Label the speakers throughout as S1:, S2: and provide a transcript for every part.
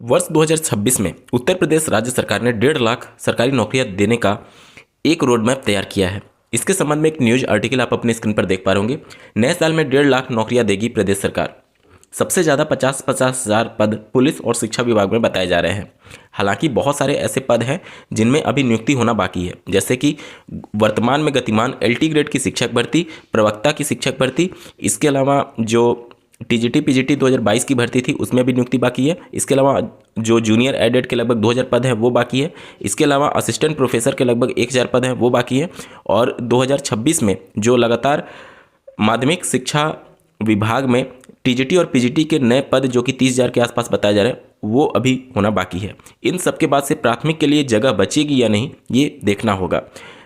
S1: वर्ष 2026 में उत्तर प्रदेश राज्य सरकार ने 1.5 लाख सरकारी नौकरियां देने का एक रोड मैप तैयार किया है। इसके संबंध में एक न्यूज आर्टिकल आप अपनी स्क्रीन पर देख पा रहे होंगे। नए साल में 1.5 लाख नौकरियां देगी प्रदेश सरकार। सबसे ज़्यादा 50-50 हज़ार पद पुलिस और शिक्षा विभाग में बताए जा रहे हैं। हालांकि बहुत सारे ऐसे पद हैं जिनमें अभी नियुक्ति होना बाकी है, जैसे कि वर्तमान में गतिमान LT ग्रेड की शिक्षक भर्ती, प्रवक्ता की शिक्षक भर्ती, इसके अलावा जो TGT PGT 2022 की भर्ती थी उसमें भी नियुक्ति बाकी है। इसके अलावा जो जूनियर एडेड के लगभग 2000 पद हैं वो बाकी है। इसके अलावा असिस्टेंट प्रोफेसर के लगभग 1000 पद हैं वो बाकी है। और 2026 में जो लगातार माध्यमिक शिक्षा विभाग में TGT और PGT के नए पद जो कि 30,000 के आसपास बताए जा रहे हैं वो अभी होना बाकी है। इन सब के बाद से प्राथमिक के लिए जगह बचेगी या नहीं ये देखना होगा,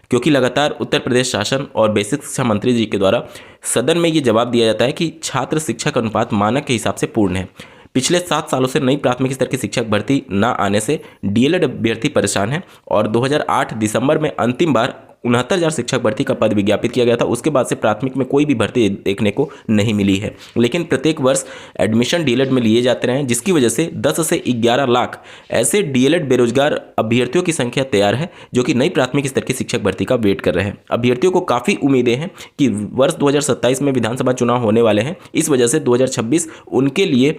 S1: क्योंकि लगातार उत्तर प्रदेश शासन और बेसिक शिक्षा मंत्री जी के द्वारा सदन में ये जवाब दिया जाता है कि छात्र शिक्षक अनुपात मानक के हिसाब से पूर्ण है। पिछले 7 सालों से नई प्राथमिक स्तर की शिक्षक भर्ती न आने से DLED अभ्यर्थी परेशान है और 2008 दिसंबर में अंतिम बार 69,000 शिक्षक भर्ती का पद विज्ञापित किया गया था। उसके बाद से प्राथमिक में कोई भी भर्ती देखने को नहीं मिली है। लेकिन प्रत्येक वर्ष एडमिशन DLED में लिए जाते रहे हैं, जिसकी वजह से 10 से 11 लाख ऐसे DLED बेरोजगार अभ्यर्थियों की संख्या तैयार है जो कि नई प्राथमिक स्तर की शिक्षक भर्ती का वेट कर रहे हैं। अभ्यर्थियों को काफ़ी उम्मीदें हैं कि वर्ष 2027 में विधानसभा चुनाव होने वाले हैं। इस वजह से 2026 उनके लिए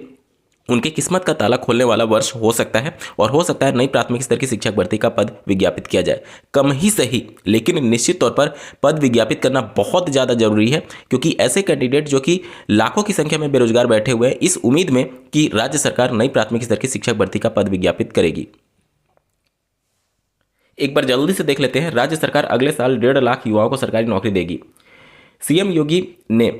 S1: उनकी किस्मत का ताला खोलने वाला वर्ष हो सकता है और हो सकता है नई प्राथमिक स्तर की शिक्षक भर्ती का पद विज्ञापित किया जाए। कम ही सही, लेकिन निश्चित तौर पर पद विज्ञापित करना बहुत ज़्यादा जरूरी है, क्योंकि ऐसे कैंडिडेट जो कि लाखों की संख्या में बेरोजगार बैठे हुए हैं, इस उम्मीद में कि राज्य सरकार नई प्राथमिक स्तर की शिक्षक भर्ती का पद विज्ञापित करेगी। एक बार जल्दी से देख लेते हैं, राज्य सरकार अगले साल 1.5 लाख युवाओं को सरकारी नौकरी देगी। CM योगी ने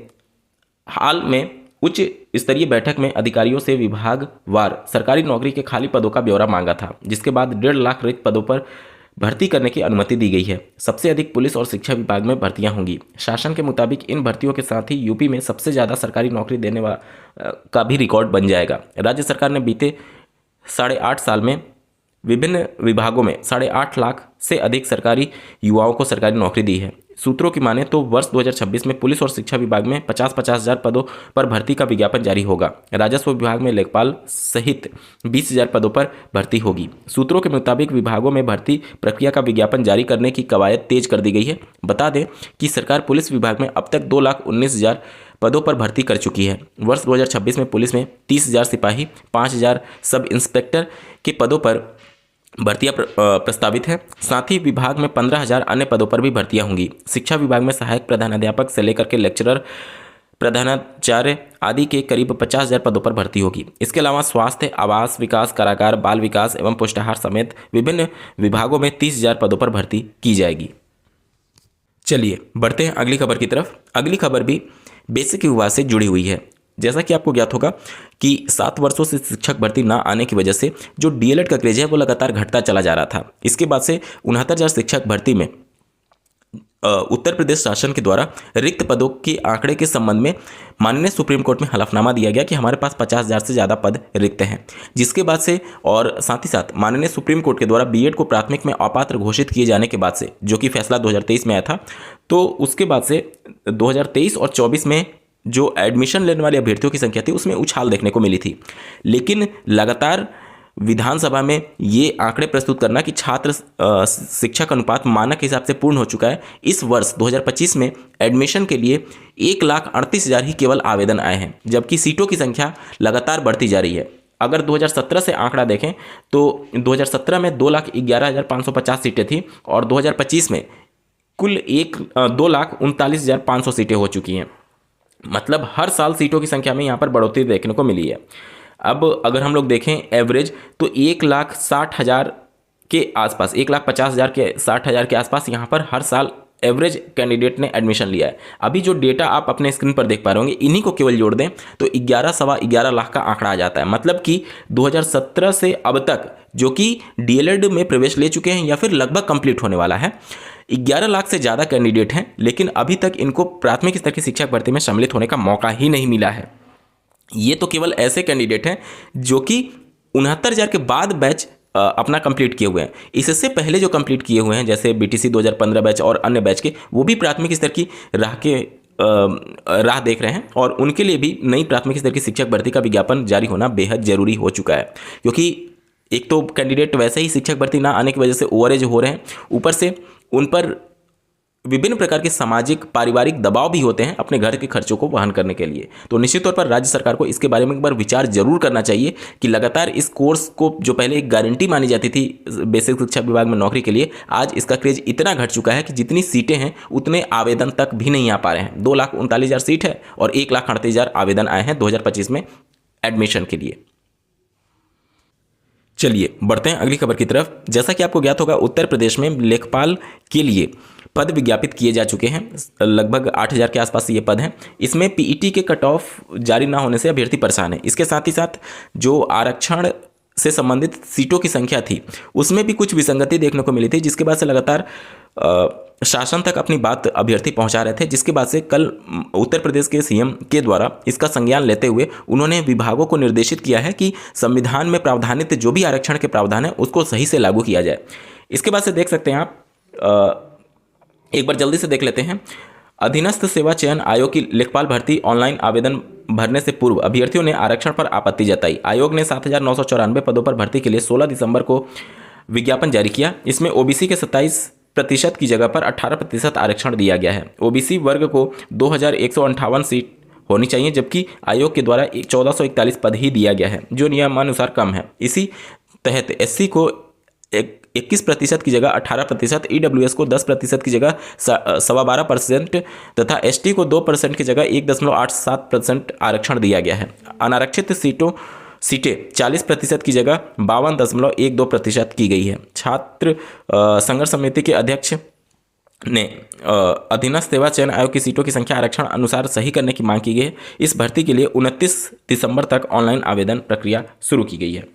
S1: हाल में उच्च स्तरीय बैठक में अधिकारियों से विभागवार सरकारी नौकरी के खाली पदों का ब्यौरा मांगा था, जिसके बाद 1.5 लाख रिक्त पदों पर भर्ती करने की अनुमति दी गई है। सबसे अधिक पुलिस और शिक्षा विभाग में भर्तियां होंगी। शासन के मुताबिक इन भर्तियों के साथ ही यूपी में सबसे ज़्यादा सरकारी नौकरी देने का भी रिकॉर्ड बन जाएगा। राज्य सरकार ने बीते 8.5 साल में विभिन्न विभागों में 8.5 लाख से अधिक सरकारी युवाओं को सरकारी नौकरी दी है। सूत्रों की माने तो वर्ष 2026 में पुलिस और शिक्षा विभाग में 50-50 हज़ार पदों पर भर्ती का विज्ञापन जारी होगा। राजस्व विभाग में लेखपाल सहित 20,000 पदों पर भर्ती होगी। सूत्रों के मुताबिक विभागों में भर्ती प्रक्रिया का विज्ञापन जारी करने की कवायद तेज कर दी गई है। बता दें कि सरकार पुलिस विभाग में अब तक 2,19,000 पदों पर भर्ती कर चुकी है। वर्ष 2026 में पुलिस में 30,000 सिपाही, 5,000 सब इंस्पेक्टर के पदों पर भर्तियां प्रस्तावित हैं। साथ ही विभाग में 15,000 अन्य पदों पर भी भर्तियां होंगी। शिक्षा विभाग में सहायक प्रधानाध्यापक से लेकर के लेक्चरर, प्रधानाचार्य आदि के करीब 50,000 पदों पर भर्ती होगी। इसके अलावा स्वास्थ्य, आवास विकास, कारागार, बाल विकास एवं पुष्टाहार समेत विभिन्न विभागों में 30,000 पदों पर भर्ती की जाएगी। चलिए बढ़ते हैं अगली खबर की तरफ। अगली खबर भी बेसिक विभाग से जुड़ी हुई है। जैसा कि आपको ज्ञात होगा कि 7 वर्षों से शिक्षक भर्ती ना आने की वजह से जो DLED का क्रेज है वो लगातार घटता चला जा रहा था। इसके बाद से 69,000 शिक्षक भर्ती में उत्तर प्रदेश शासन के द्वारा रिक्त पदों के आंकड़े के संबंध में माननीय सुप्रीम कोर्ट में हलफनामा दिया गया कि हमारे पास 50,000 से ज़्यादा पद रिक्त हैं। जिसके बाद से और साथ ही साथ माननीय सुप्रीम कोर्ट के द्वारा B.Ed को प्राथमिक में अपात्र घोषित किए जाने के बाद से, जो कि फैसला 2023 में आया था, तो उसके बाद से 2023 और 24 में जो एडमिशन लेने वाले अभ्यर्थियों की संख्या थी उसमें उछाल देखने को मिली थी। लेकिन लगातार विधानसभा में ये आंकड़े प्रस्तुत करना कि छात्र शिक्षक अनुपात मानक के हिसाब से पूर्ण हो चुका है। इस वर्ष 2025 में एडमिशन के लिए 1,38,000 ही केवल आवेदन आए हैं, जबकि सीटों की संख्या लगातार बढ़ती जा रही है। अगर 2017 से आंकड़ा देखें तो 2017 में 2,11,550 सीटें थी और 2025 में कुल 2,39,500 सीटें हो चुकी हैं। मतलब हर साल सीटों की संख्या में यहाँ पर बढ़ोतरी देखने को मिली है। अब अगर हम लोग देखें एवरेज तो 1,60,000 के आसपास, 1,50,000 के 60,000 के आसपास यहाँ पर हर साल एवरेज कैंडिडेट ने एडमिशन लिया है। अभी जो डेटा आप अपने स्क्रीन पर देख पा रहे होंगे, इन्हीं को केवल जोड़ दें तो 11-11.25 लाख का आंकड़ा आ जाता है। मतलब कि 2017 से अब तक जो कि DLED में प्रवेश ले चुके हैं या फिर लगभग कंप्लीट होने वाला है, 11 लाख से ज़्यादा कैंडिडेट हैं, लेकिन अभी तक इनको प्राथमिक स्तर की शिक्षक भर्ती में सम्मिलित होने का मौका ही नहीं मिला है। ये तो केवल ऐसे कैंडिडेट हैं जो कि 69,000 के बाद बैच अपना कंप्लीट किए हुए हैं। इससे पहले जो कंप्लीट किए हुए हैं जैसे BTC 2015 बैच और अन्य बैच के, वो भी प्राथमिक स्तर की राह देख रहे हैं और उनके लिए भी नई प्राथमिक स्तर की शिक्षक भर्ती का विज्ञापन जारी होना बेहद जरूरी हो चुका है, क्योंकि एक तो कैंडिडेट वैसे ही शिक्षक भर्ती ना आने की वजह से ओवरेज हो रहे हैं, ऊपर से उन पर विभिन्न प्रकार के सामाजिक पारिवारिक दबाव भी होते हैं अपने घर के खर्चों को वहन करने के लिए। तो निश्चित तौर पर राज्य सरकार को इसके बारे में एक बार विचार जरूर करना चाहिए कि लगातार इस कोर्स को, जो पहले एक गारंटी मानी जाती थी बेसिक शिक्षा विभाग में नौकरी के लिए, आज इसका क्रेज इतना घट चुका है कि जितनी सीटें हैं उतने आवेदन तक भी नहीं आ पा रहे हैं। 2,39,000 सीट है और 1,38,000 आवेदन आए हैं 2025 में एडमिशन के लिए। चलिए बढ़ते हैं अगली खबर की तरफ। जैसा कि आपको ज्ञात होगा, उत्तर प्रदेश में लेखपाल के लिए पद विज्ञापित किए जा चुके हैं। लगभग 8,000 के आसपास ये पद हैं। इसमें पीईटी के कट ऑफ जारी ना होने से अभ्यर्थी परेशान है। इसके साथ ही साथ जो आरक्षण से संबंधित सीटों की संख्या थी उसमें भी कुछ विसंगति देखने को मिली थी, जिसके बाद से लगातार शासन तक अपनी बात अभ्यर्थी पहुंचा रहे थे, जिसके बाद से कल उत्तर प्रदेश के सीएम के द्वारा इसका संज्ञान लेते हुए उन्होंने विभागों को निर्देशित किया है कि संविधान में प्रावधानित जो भी आरक्षण के प्रावधान है उसको सही से लागू किया जाए। इसके बाद से देख सकते हैं आप, एक बार जल्दी से देख लेते हैं। अधीनस्थ सेवा चयन आयोग की लेखपाल भर्ती ऑनलाइन आवेदन भरने से पूर्व अभ्यर्थियों ने आरक्षण पर आपत्ति जताई। आयोग ने 7,994 पदों पर भर्ती के लिए 16 दिसंबर को विज्ञापन जारी किया। इसमें ओबीसी के 27% की जगह पर 18% आरक्षण दिया गया है। ओबीसी वर्ग को 2,158 सीट होनी चाहिए, जबकि आयोग के द्वारा 1,441 पद ही दिया गया है, जो नियमानुसार कम है। इसी तहत एससी को 21% की जगह 18%, ईडब्ल्यूएस को 10% की जगह 12.25% तथा एसटी को 2% की जगह 1.87% आरक्षण दिया गया है। अनारक्षित सीटें 40% की जगह 52.12% की गई है। छात्र संघर्ष समिति के अध्यक्ष ने अधीनस्थ सेवा चयन आयोग की सीटों की संख्या आरक्षण अनुसार सही करने की मांग की गई है। इस भर्ती के लिए 29 दिसंबर तक ऑनलाइन आवेदन प्रक्रिया शुरू की गई है।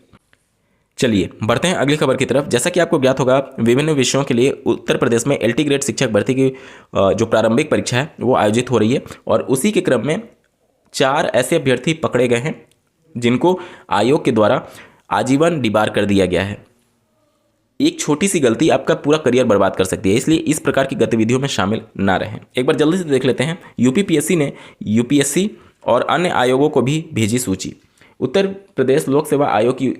S1: चलिए बढ़ते हैं अगली खबर की तरफ। जैसा कि आपको ज्ञात होगा, विभिन्न विषयों के लिए उत्तर प्रदेश में एलटी ग्रेड शिक्षक भर्ती की जो प्रारंभिक परीक्षा है वो आयोजित हो रही है, और उसी के क्रम में 4 ऐसे अभ्यर्थी पकड़े गए हैं जिनको आयोग के द्वारा आजीवन डिबार कर दिया गया है। एक छोटी सी गलती आपका पूरा करियर बर्बाद कर सकती है, इसलिए इस प्रकार की गतिविधियों में शामिल ना रहें। एक बार जल्दी से देख लेते हैं। यूपीपीएससी ने यूपीएससी और अन्य आयोगों को भी भेजी सूची। उत्तर प्रदेश लोक सेवा आयोग की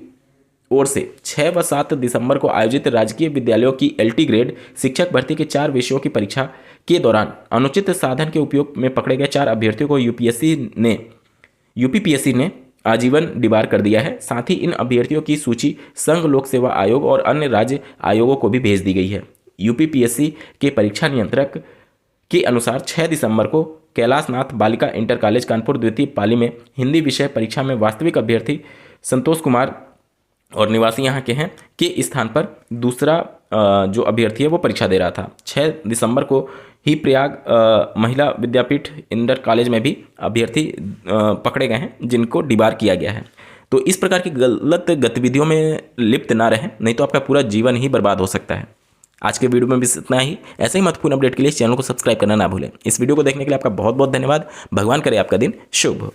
S1: ओर से 6 व 7 दिसंबर को आयोजित राजकीय विद्यालयों की एलटी ग्रेड शिक्षक भर्ती के 4 विषयों की परीक्षा के दौरान अनुचित साधन के उपयोग में पकड़े गए 4 अभ्यर्थियों को यूपीपीएससी ने आजीवन डिबार कर दिया है। साथ ही इन अभ्यर्थियों की सूची संघ लोक सेवा आयोग और अन्य राज्य आयोगों को भी भेज दी गई है। यूपीपीएससी के परीक्षा नियंत्रक के अनुसार 6 दिसंबर को कैलाशनाथ बालिका इंटर कॉलेज कानपुर द्वितीय पाली में हिंदी विषय परीक्षा में वास्तविक अभ्यर्थी संतोष कुमार और निवासी यहाँ के हैं के स्थान पर दूसरा जो अभ्यर्थी है वो परीक्षा दे रहा था। 6 दिसंबर को ही प्रयाग महिला विद्यापीठ इंटर कॉलेज में भी अभ्यर्थी पकड़े गए हैं जिनको डिबार किया गया है। तो इस प्रकार की गलत गतिविधियों में लिप्त ना रहें, नहीं तो आपका पूरा जीवन ही बर्बाद हो सकता है। आज के वीडियो में भी इतना ही। ऐसे ही महत्वपूर्ण अपडेट के लिए इस चैनल को सब्सक्राइब करना ना भूलें। इस वीडियो को देखने के लिए आपका बहुत बहुत धन्यवाद। भगवान करे आपका दिन शुभ हो।